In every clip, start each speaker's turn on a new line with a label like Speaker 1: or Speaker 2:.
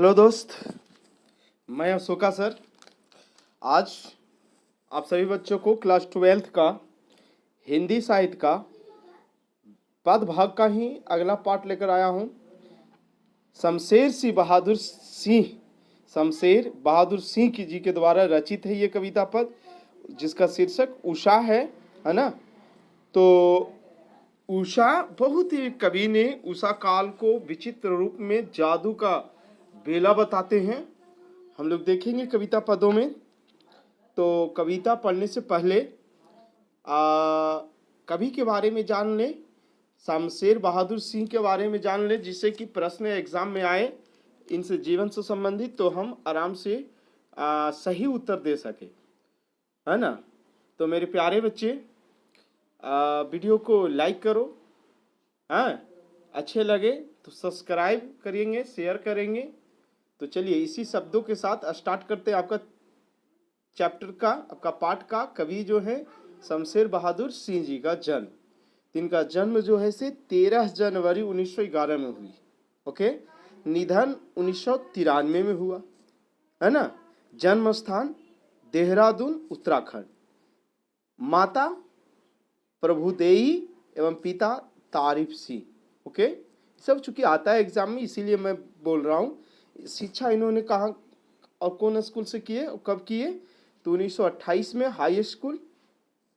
Speaker 1: Hello दोस्त, मैं Ashoka sir. आज आप सभी बच्चों को क्लास 12th का हिंदी साहित्य का पद भाग का ही अगला पार्ट लेकर आया हूँ। शमशेर बहादुर सिंह जी के द्वारा रचित है ये कविता पद, जिसका शीर्षक उषा है ना। तो उषा, बहुत ही कवि ने उषा काल को विचित्र रूप में जादू का बेला बताते हैं। हम लोग देखेंगे कविता पदों में। तो कविता पढ़ने से पहले कवि के बारे में जान लें, शमशेर बहादुर सिंह के बारे में जान लें, जिससे कि प्रश्न एग्जाम में आए इनसे जीवन से संबंधित, तो हम आराम से सही उत्तर दे सके, है ना। तो मेरे प्यारे बच्चे, वीडियो को लाइक करो, हाँ, अच्छे लगे तो सब्सक्राइब करेंगे, शेयर करेंगे। तो चलिए इसी शब्दों के साथ स्टार्ट करते हैं आपका चैप्टर का, आपका पाठ का। कवि जो है शमशेर बहादुर सिंह जी का जन्म, इनका जन्म जो है से 13 जनवरी 1911 में हुई। ओके, निधन 1993 में हुआ, है ना। जन्म स्थान देहरादून उत्तराखंड। माता प्रभुदेई एवं पिता तारिफ सिंह। ओके, सब चूंकि आता है एग्जाम में, इसीलिए मैं बोल रहा हूँ। शिक्षा इन्होंने कहाँ और कौन स्कूल से किए और कब किए? तो 1928 में हाई स्कूल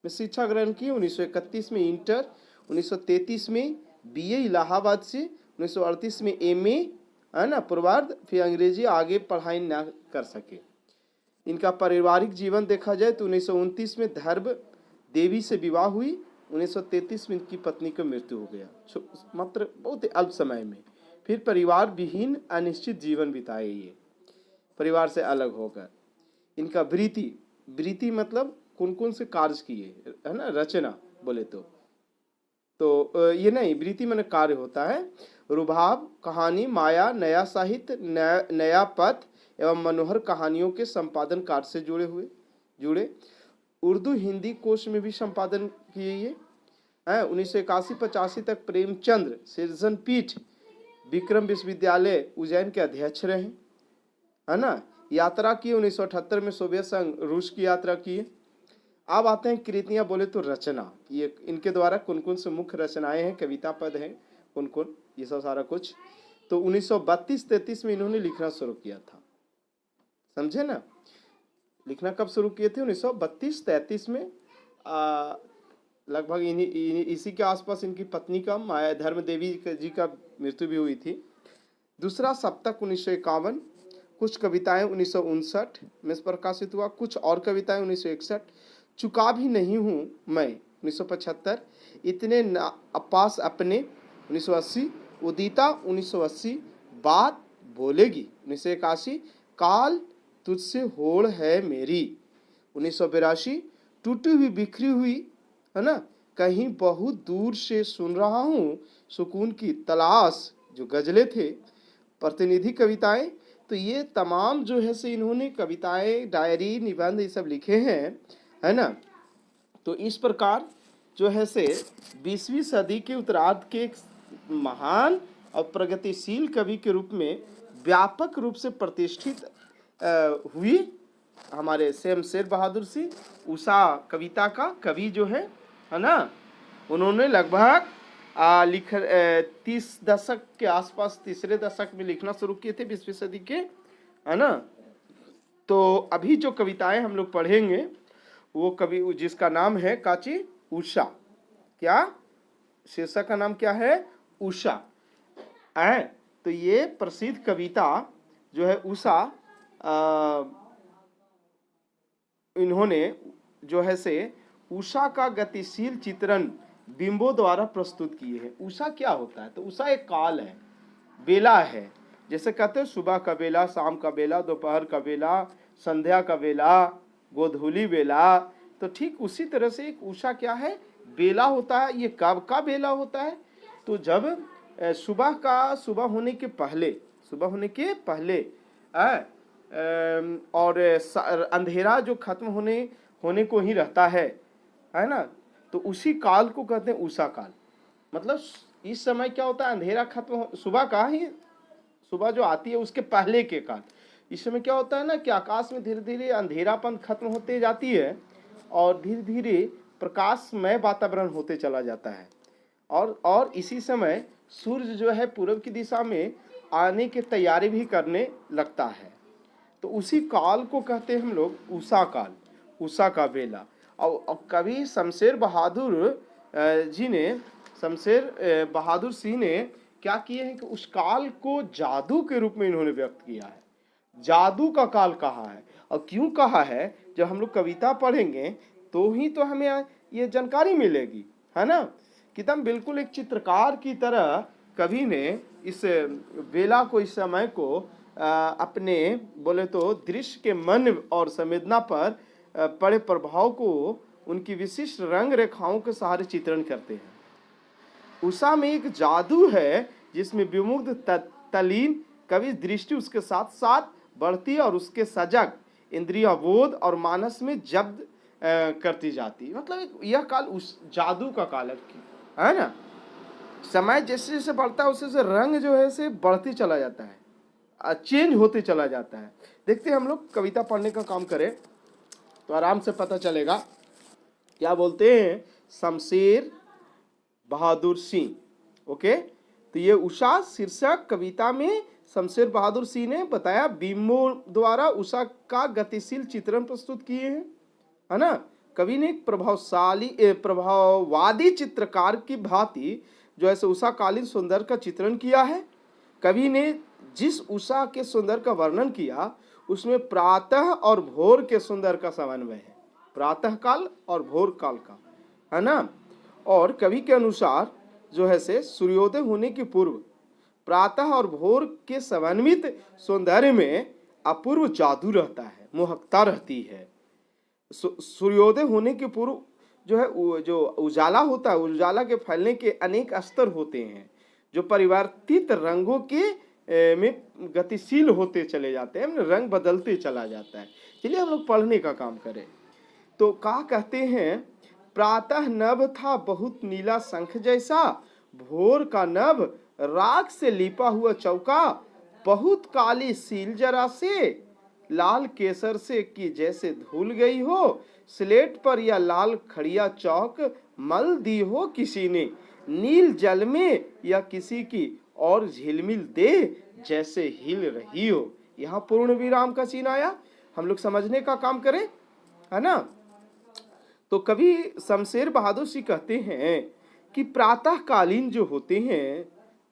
Speaker 1: में शिक्षा ग्रहण की, 1931 में इंटर, 1933 में बीए इलाहाबाद से, 1938 में एमए, है ना, पूर्वार्ध। फिर अंग्रेजी आगे पढ़ाई ना कर सके। इनका पारिवारिक जीवन देखा जाए तो 1929 में धर्म देवी से विवाह हुई, 1933 में इनकी पत्नी का मृत्यु हो गया, मात्र बहुत अल्प समय में। फिर परिवार विहीन अनिश्चित जीवन बिताए ये, परिवार से अलग होकर। इनका वृत्ति मतलब कौन कौन से कार्य किए, है ना, रचना बोले तो ये नहीं, वृत्ति मैंने कार्य होता है। रुबाब, कहानी, माया, नया साहित्य, नया पथ एवं मनोहर कहानियों के संपादन कार्य से जुड़े। उर्दू हिंदी कोश में भी संपादन किए ये। 1981-85 तक प्रेमचंद्र सृजन पीठ विक्रम विश्वविद्यालय उज्जैन के अध्यक्ष रहे, है ना। यात्रा की 1978 में सोवियत संघ रूस की यात्रा की। अब आते हैं कृतियां बोले तो रचना, ये इनके द्वारा कौन कौन से मुख्य रचनाएं हैं, कविता पद हैं कौन कौन, ये सब सारा कुछ। तो 1932-33 में इन्होंने लिखना शुरू किया था, समझे ना। लिखना कब शुरू किए थे? 1932-33 में। लगभग इसी के आसपास इनकी पत्नी का, माया धर्म देवी जी का मृत्यु भी हुई थी। दूसरा सप्तक 1951, कुछ कविताएं 1959 में प्रकाशित हुआ, कुछ और कविताएं 1961। चुका भी नहीं हूँ मैं 1975, इतने पास अपने 1980, उदिता 1980, बात बोलेगी 1981, काल तुझसे होड़ है मेरी 1982, टूटी हुई बिखरी हुई, है ना, कहीं बहुत दूर से सुन रहा हूँ सुकून की तलाश, जो गजलें थे, प्रतिनिधि कविताएं। तो ये तमाम जो है से इन्होंने कविताएं, डायरी, निबंध ये सब लिखे हैं, है ना। तो इस प्रकार जो है से 20वीं सदी के उत्तरार्ध के एक महान और प्रगतिशील कवि के रूप में व्यापक रूप से प्रतिष्ठित हुई हमारे शमशेर बहादुर सिंह। उषा कविता का कवि जो है ना, उन्होंने लगभग 30 दशक के आसपास, तीसरे दशक में लिखना शुरू किए थे 20वीं सदी के, है ना। तो अभी जो कविताएं हम लोग पढ़ेंगे वो कवि जिसका नाम है काची उषा। क्या शीर्षक का नाम क्या है? उषा है। तो ये प्रसिद्ध कविता जो है उषा, इन्होंने जो है से उषा का गतिशील चित्रण बिंबों द्वारा प्रस्तुत किए हैं। उषा क्या होता है? तो उषा एक काल है, बेला है। जैसे कहते हैं सुबह का बेला, शाम का बेला, दोपहर का बेला, संध्या का बेला, गोधूली बेला। तो ठीक उसी तरह से एक उषा क्या है? बेला होता है। ये कब का बेला होता है? तो जब सुबह होने के पहले और अंधेरा जो खत्म होने को ही रहता है ना। तो उसी काल को कहते हैं उषा काल। मतलब इस समय क्या होता है? अंधेरा खत्म, सुबह सुबह जो आती है उसके पहले के काल। इस समय क्या होता है ना कि आकाश में धीरे धीरे अंधेरापन खत्म होते जाती है और धीरे धीरे प्रकाशमय वातावरण होते चला जाता है। और इसी समय सूर्य जो है पूर्व की दिशा में आने की तैयारी भी करने लगता है। तो उसी काल को कहते हैं हम लोग उषा काल, उषा का बेला। और कवि शमशेर बहादुर सिंह ने क्या किए हैं कि उस काल को जादू के रूप में इन्होंने व्यक्त किया है, जादू का काल कहा है। और क्यों कहा है, जब हम लोग कविता पढ़ेंगे तो ही तो हमें ये जानकारी मिलेगी, है ना। कि एकदम बिल्कुल एक चित्रकार की तरह कवि ने इस बेला को, इस समय को अपने बोले तो दृश्य के मन और संवेदना पर पड़े प्रभाव को उनकी विशिष्ट रंग रेखाओं के सहारे चित्रण करते हैं। उषा में एक जादू है जिसमें विमुग्ध तल्लीन कवि दृष्टि उसके साथ साथ बढ़ती और उसके सजग इंद्रिया बोध और मानस में जब्त करती जाती। मतलब यह काल उस जादू का काल है ना। समय जैसे जैसे बढ़ता है उससे से रंग जो है से बढ़ती चला जाता है, चेंज होते चला जाता है। देखते हैं हम लोग कविता पढ़ने का काम करें तो आराम से पता चलेगा। क्या बोलते हैं, शमशेर बहादुर सिंह। ओके, तो ये उषा शीर्षक कविता में शमशेर बहादुर सिंह ने बताया बिंबों द्वारा उषा का गतिशील चित्रण प्रस्तुत किए हैं, है ना। कवि ने एक प्रभाववादी चित्रकार की भांति जो ऐसे उषा कालीन सौंदर्य का चित्रण किया है। कवि ने जिस उषा के सौंदर्य का वर्णन किया उसमें प्रातः और भोर के सौंदर्य का समन्वय है, प्रातः काल और भोर काल का, है ना। और कवि के अनुसार जो है से सूर्योदय होने के पूर्व प्रातः और भोर के समन्वित सौंदर्य में अपूर्व जादू रहता है, मोहकता रहती है। सूर्योदय होने के पूर्व जो है जो उजाला होता है, उजाला के फैलने के अनेक स्तर होते हैं जो परिवर्तित रंगों के में गतिशील होते चले जाते हैं, रंग बदलते चला जाता है। चलिए हम लोग पढ़ने का काम करें तो क्या कहते हैं, प्रातः नभ था बहुत नीला शंख जैसा, भोर का नभ राख से लिपा हुआ चौका, बहुत काली सील जरा से, लाल केसर से कि जैसे धुल गई हो, स्लेट पर या लाल खड़िया चौक मल दी हो किसी ने, नील जल में या किसी की और झिलमिल दे जैसे हिल रही हो। यहाँ पूर्ण विराम का चिन्ह आया, हम लोग समझने का काम करें, है ना। तो कवि शमशेर बहादुर सिंह कहते हैं कि प्रातः कालीन जो होते हैं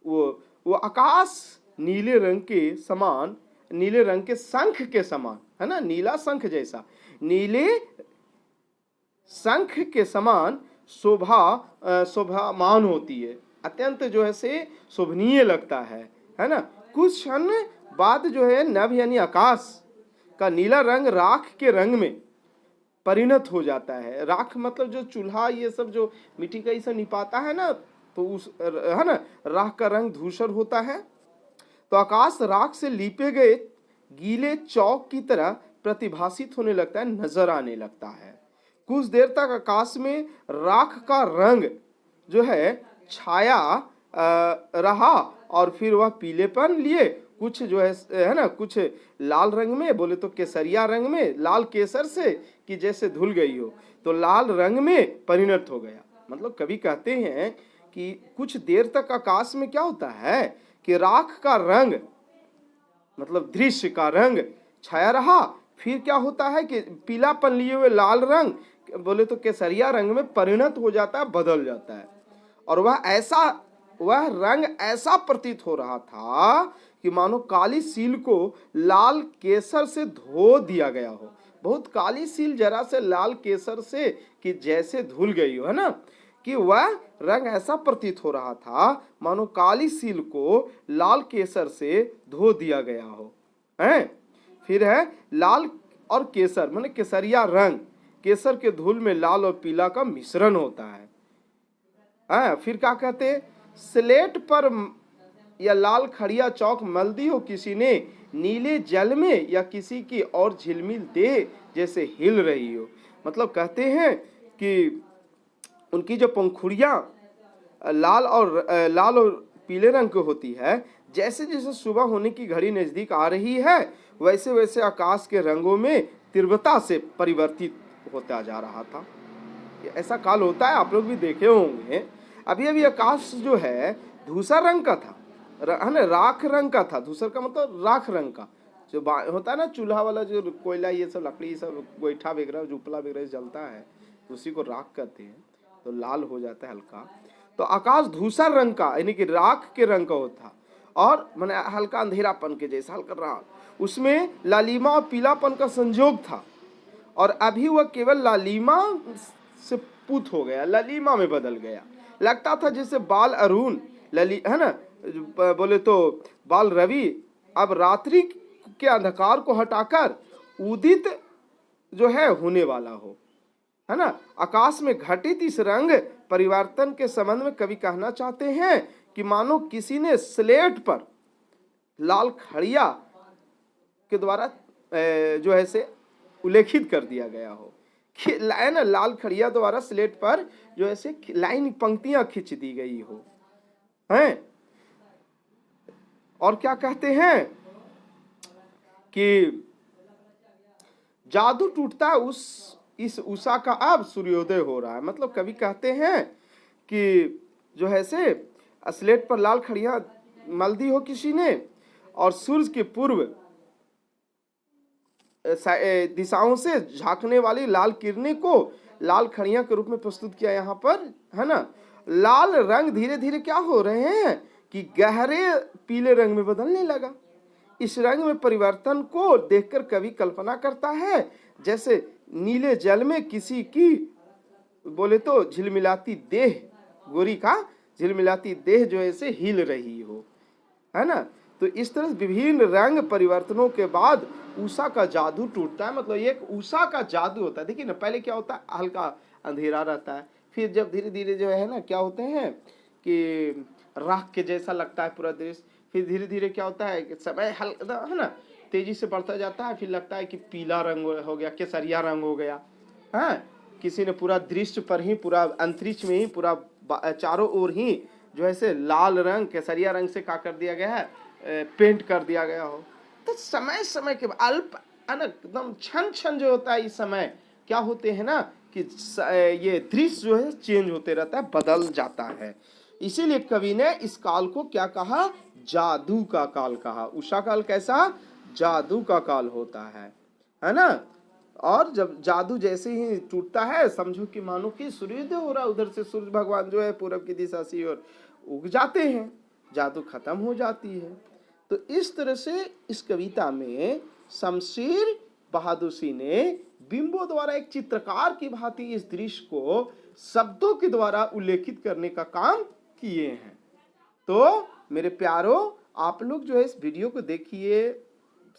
Speaker 1: वो आकाश नीले रंग के समान, नीले रंग के शंख के समान, है ना, नीला शंख जैसा, नीले शंख के समान शोभामान होती है, अत्यंत जो है से शोभनीय लगता है ना। कुछ क्षण बाद जो है नभ यानी आकाश का नीला रंग राख के रंग में परिणत हो जाता है। राख मतलब जो चूल्हा ये सब जो मिट्टी का ऐसा निपाता है ना, तो उस, है ना, राख का रंग धूसर होता है। तो आकाश राख से लीपे गए गीले चौक की तरह प्रतिभासित होने लगता है, नजर आने लगता है। कुछ देर तक आकाश में राख का रंग जो है छाया रहा और फिर वह पीलेपन लिए कुछ जो है ना, कुछ लाल रंग में, बोले तो केसरिया रंग में, लाल केसर से कि जैसे धुल गई हो, तो लाल रंग में परिणत हो गया। मतलब कवि कहते हैं कि कुछ देर तक आकाश में क्या होता है कि राख का रंग मतलब दृश्य का रंग छाया रहा, फिर क्या होता है कि पीलापन लिए हुए लाल रंग, बोले तो केसरिया रंग में परिणत हो जाता है, बदल जाता है। और वह रंग ऐसा प्रतीत हो रहा था कि मानो काली सील को लाल केसर से धो दिया गया हो, बहुत काली सील जरा से लाल केसर से कि जैसे धुल गई हो, है ना, कि वह रंग ऐसा प्रतीत हो रहा था मानो काली सील को लाल केसर से धो दिया गया हो, है। फिर है लाल और केसर माने केसरिया रंग, केसर के धूल में लाल और पीला का मिश्रण होता है। फिर क्या कहते हैं, स्लेट पर या लाल खड़िया चौक मल दी हो किसी ने, नीले जल में या किसी की और झिलमिल दे जैसे हिल रही हो। मतलब कहते हैं कि उनकी जो पंखुड़ियां लाल और पीले रंग की होती है, जैसे जैसे सुबह होने की घड़ी नजदीक आ रही है, वैसे वैसे आकाश के रंगों में तीव्रता से परिवर्तित होता जा रहा था। ऐसा काल होता है, आप लोग भी देखे होंगे। अभी अभी आकाश जो है धूसर रंग का था, है ना, राख रंग का था। धूसर का मतलब राख रंग का, जो होता है ना चूल्हा वाला, जो कोयला ये सब लकड़ी सब गोईठा वगैरह उपला वगैरह जलता है, उसी को राख कहते हैं। तो लाल हो जाता है हल्का। तो आकाश धूसर रंग का यानी कि राख के रंग का होता, और मैंने हल्का अंधेरापन के जैसा हल्का राख, उसमें लालिमा और पीलापन का संयोग था। और अभी वह केवल लालिमा से पुत हो गया, ललिमा में बदल गया। लगता था जैसे बाल अरुण लली, है ना, बोले तो बाल रवि अब रात्रि के अंधकार को हटाकर उदित जो है होने वाला हो, है ना। आकाश में घटित इस रंग परिवर्तन के संबंध में कवि कहना चाहते हैं कि मानो किसी ने स्लेट पर लाल खड़िया के द्वारा जो है से उल्लेखित कर दिया गया हो। लाइन लाल खड़िया द्वारा स्लेट पर जो ऐसे लाइन पंक्तियां खींच दी गई हो, हैं। और क्या कहते हैं कि जादू टूटता है इस उषा का अब सूर्योदय हो रहा है। मतलब कवि कहते हैं कि जो है से स्लेट पर लाल खड़िया मल दी हो किसी ने, और सूर्य के पूर्व दिशाओं से झांकने वाली लाल किरणें को लाल खड़िया के रूप में प्रस्तुत किया यहाँ पर, है ना। लाल रंग धीरे धीरे क्या हो रहे हैं कि गहरे पीले रंग में बदलने लगा। इस रंग में परिवर्तन को देखकर कवि कल्पना करता है जैसे नीले जल में किसी की बोले तो झिलमिलाती देह, गोरी का झिलमिलाती देह जो ऐसे हिल रही हो, है ना। तो इस तरह विभिन्न रंग परिवर्तनों के बाद उषा का जादू टूटता है। मतलब एक उषा का जादू होता है। देखिए ना, पहले क्या होता है, हल्का अंधेरा रहता है, फिर जब धीरे धीरे जो है ना क्या होते हैं कि राख के जैसा लगता है पूरा दृश्य, फिर धीरे धीरे क्या होता है कि समय हल्का, है ना, तेजी से बढ़ता जाता है, फिर लगता है कि पीला रंग हो गया, केसरिया रंग हो गया, है। किसी ने पूरा दृश्य पर ही, पूरा अंतरिक्ष में ही, पूरा चारों ओर ही जो है से लाल रंग, केसरिया रंग से क्या कर दिया गया है, पेंट कर दिया गया हो। तो समय समय के अल्प एकदम क्षण क्षण जो होता है, इस समय क्या होते हैं ना कि ये दृश्य जो है चेंज होते रहता है, बदल जाता है। इसीलिए कवि ने इस काल को क्या कहा, जादू का काल कहा। उषा काल कैसा, जादू का काल होता है ना। और जब जादू जैसे ही टूटता है, समझो कि मानो कि सूर्योदय हो रहा है, उधर से सूर्य भगवान जो है पूरब की दिशा से और उग जाते हैं, जादू खत्म हो जाती है। तो इस तरह से इस कविता में शमशेर बहादुर सिंह ने बिंबों द्वारा एक चित्रकार की भांति इस दृश्य को शब्दों के द्वारा उल्लेखित करने का काम किए हैं। तो मेरे प्यारों, आप लोग जो है इस वीडियो को देखिए,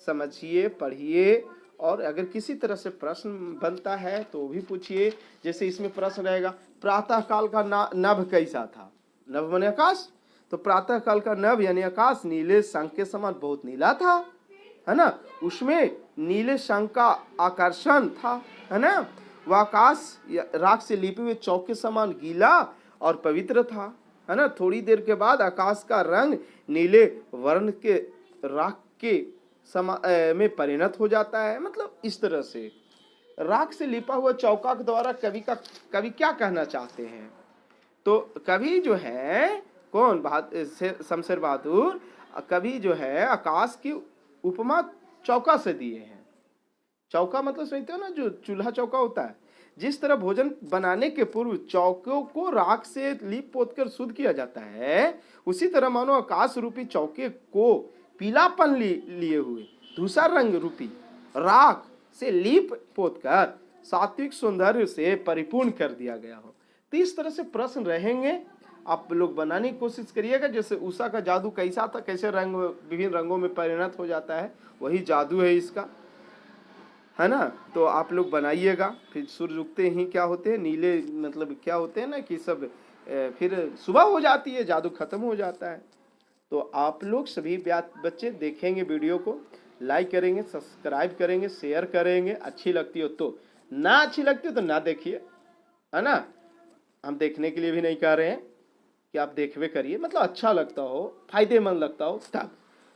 Speaker 1: समझिए, पढ़िए, और अगर किसी तरह से प्रश्न बनता है तो भी पूछिए। जैसे इसमें प्रश्न रहेगा, प्रातः काल का नभ कैसा था। नभ माने आकाश, तो प्रातः काल का नभ यानी आकाश नीले शंख के समान बहुत नीला था, है ना। उसमें नीले शंख का आकर्षण था, है ना। वह आकाश राख से लिपे हुए चौक के समान गीला और पवित्र था, है ना। थोड़ी देर के बाद आकाश का रंग नीले वर्ण के राख के में परिणत हो जाता है। मतलब इस तरह से राख से लिपा हुआ चौका के द्वारा कवि क्या कहना चाहते हैं। तो कवि जो है कौन, शमशेर बहादुर कवि जो है आकाश की उपमा चौका से दिए हैं। चौका मतलब समझते हो ना, जो चूल्हा चौका होता है। जिस तरह भोजन बनाने के पूर्व चौकों को राख से लीप पोत कर शुद्ध किया जाता है, उसी तरह मानो आकाश रूपी चौके को पीलापन लिए हुए धूसर रंग रूपी राख से लीप पोत कर सात्विक सौंदर्य से परिपूर्ण कर दिया गया हो। तो इस तरह से प्रश्न रहेंगे, आप लोग बनाने की कोशिश करिएगा। जैसे उषा का जादू कैसा था, कैसे रंग विभिन्न रंगों में परिणत हो जाता है, वही जादू है इसका, है ना। तो आप लोग बनाइएगा। फिर सूर्य उगते ही क्या होते हैं, नीले मतलब क्या होते हैं ना कि सब फिर सुबह हो जाती है, जादू खत्म हो जाता है। तो आप लोग सभी बच्चे देखेंगे वीडियो को, लाइक करेंगे, सब्सक्राइब करेंगे, शेयर करेंगे। अच्छी लगती हो तो, ना अच्छी लगती हो तो ना देखिए, है ना। हम देखने के लिए भी नहीं कह रहे हैं, कि आप देखवे करिए, मतलब अच्छा लगता हो, फायदेमंद लगता हो तब।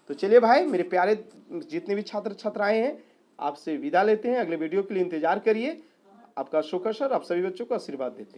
Speaker 1: तो चलिए भाई, मेरे प्यारे जितने भी छात्र छात्राएं हैं, आपसे विदा लेते हैं। अगले वीडियो के लिए इंतजार करिए। आपका शुक्र सर, आप सभी बच्चों को आशीर्वाद देते हैं।